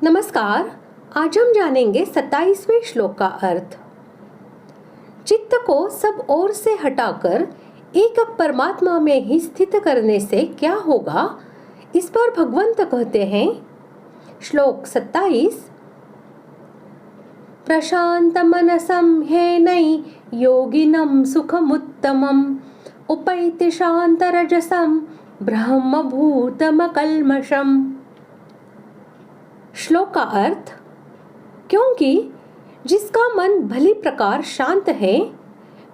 नमस्कार। आज हम जानेंगे 27वें श्लोक का अर्थ। चित्त को सब ओर से हटाकर एक परमात्मा में ही स्थित करने से क्या होगा, इस पर भगवंत कहते हैं। श्लोक 27। प्रशांत मनसं ह्येनै योगिनं सुखमुत्तमम् उपैति शांतरजसं ब्रह्मभूतमकल्मषम्। श्लोक का अर्थ, क्योंकि जिसका मन भली प्रकार शांत है,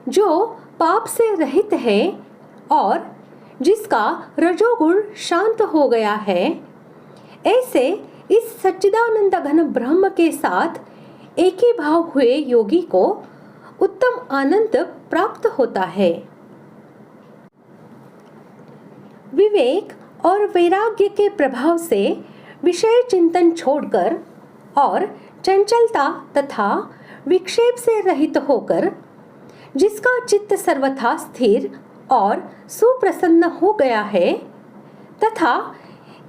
जो पाप से रहित है और जिसका रजोगुण शांत हो गया है, ऐसे इस सच्चिदानंद घन ब्रह्म के साथ एक ही भाव हुए योगी को उत्तम आनंद प्राप्त होता है। विवेक और वैराग्य के प्रभाव से विषय चिंतन छोड़कर और चंचलता तथा विक्षेप से रहित होकर जिसका चित्त सर्वथा स्थिर और सुप्रसन्न हो गया है तथा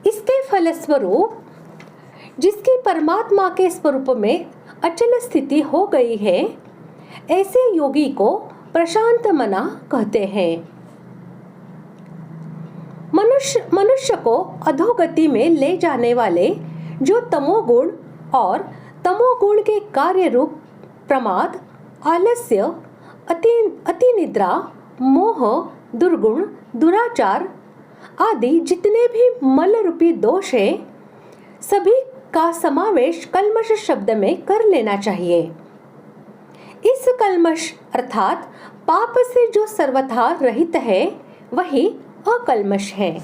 इसके फलस्वरूप जिसकी परमात्मा के स्वरूप में अचल स्थिति हो गई है, ऐसे योगी को प्रशांत मना कहते हैं। मनुष्य को अधोगति में ले जाने वाले जो तमोगुण और तमोगुण के कार्य रूप प्रमाद, आलस्य, अति निद्रा, मोह, दुर्गुण, दुराचार आदि जितने भी मल रूपी दोष है, सभी का समावेश कल्मष शब्द में कर लेना चाहिए। इस कल्मष अर्थात पाप से जो सर्वथा रहित है, वही अकल्मष है।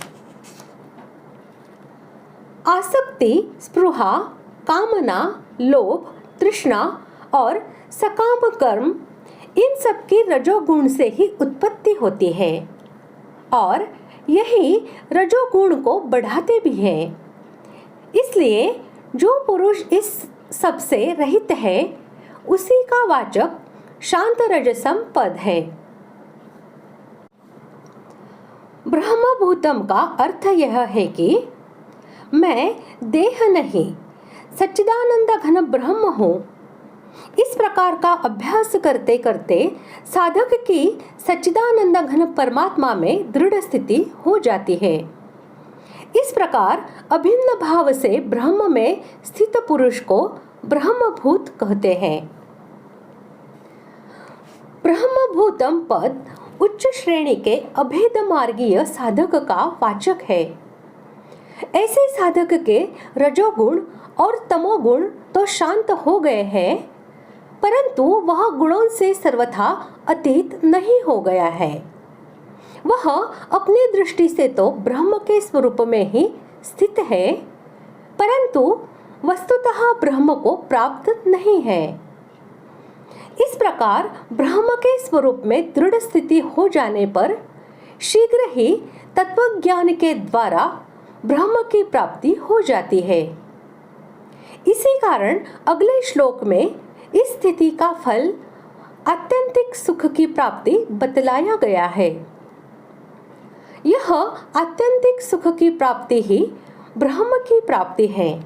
आसक्ति, स्पृहा, कामना, लोभ, तृष्णा और सकाम कर्म, इन सब की रजोगुण से ही उत्पत्ति होती है और यही रजोगुण को बढ़ाते भी हैं। इसलिए जो पुरुष इस सब से रहित है, उसी का वाचक शांत रजसम पद है। ब्रह्मभूतम का अर्थ यह है कि मैं देह नहीं, सच्चिदानंद घन ब्रह्म हूँ। इस प्रकार का अभ्यास करते करते साधक की सच्चिदानंद घन परमात्मा में दृढ़ स्थिति हो जाती है। इस प्रकार अभिन्न भाव से ब्रह्म में स्थित पुरुष को ब्रह्मभूत कहते हैं। ब्रह्मभूतम पद उच्च श्रेणी के अभेद मार्गीय साधक का वाचक है। ऐसे साधक के रजोगुण और तमोगुण तो शांत हो गए हैं, परंतु वह गुणों से सर्वथा अतीत नहीं हो गया है। वह अपनी दृष्टि से तो ब्रह्म के स्वरूप में ही स्थित है, परंतु वस्तुतः ब्रह्म को प्राप्त नहीं है। इस प्रकार ब्रह्म के स्वरूप में दृढ़ स्थिति हो जाने पर शीघ्र ही तत्वज्ञान के द्वारा ब्रह्म की प्राप्ति हो जाती है। इसी कारण अगले श्लोक में इस स्थिति का फल आत्यंतिक सुख की प्राप्ति बतलाया गया है। यह आत्यंतिक सुख की प्राप्ति ही ब्रह्म की प्राप्ति है।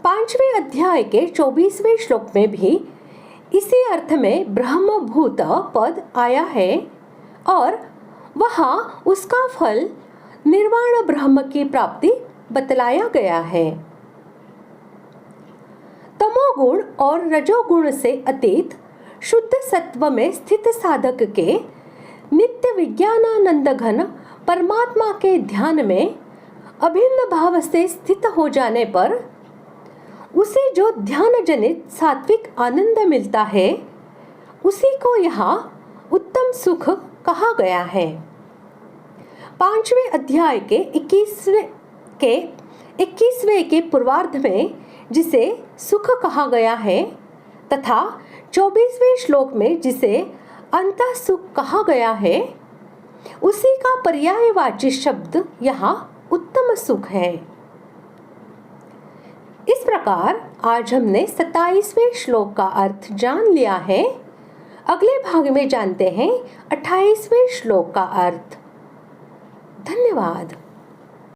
5वें अध्याय के 24वें श्लोक में भी इसी अर्थ में ब्रह्मभूत पद आया है और वहां उसका फल निर्वाण ब्रह्म की प्राप्ति बतलाया गया है। तमोगुण और रजोगुण से अतीत शुद्ध सत्व में स्थित साधक के नित्य विज्ञानानंद घन परमात्मा के ध्यान में अभिन्न भाव से स्थित हो जाने पर उसे जो ध्यान जनित सात्विक आनंद मिलता है, उसी को यहाँ उत्तम सुख कहा गया है। 5वें अध्याय के 21वें के पूर्वार्ध में जिसे सुख कहा गया है तथा 24वें श्लोक में जिसे अंतः सुख कहा गया है, उसी का पर्यायवाची शब्द यहाँ उत्तम सुख है। इस प्रकार आज हमने 27वें श्लोक का अर्थ जान लिया है। अगले भाग में जानते हैं 28वें श्लोक का अर्थ। धन्यवाद।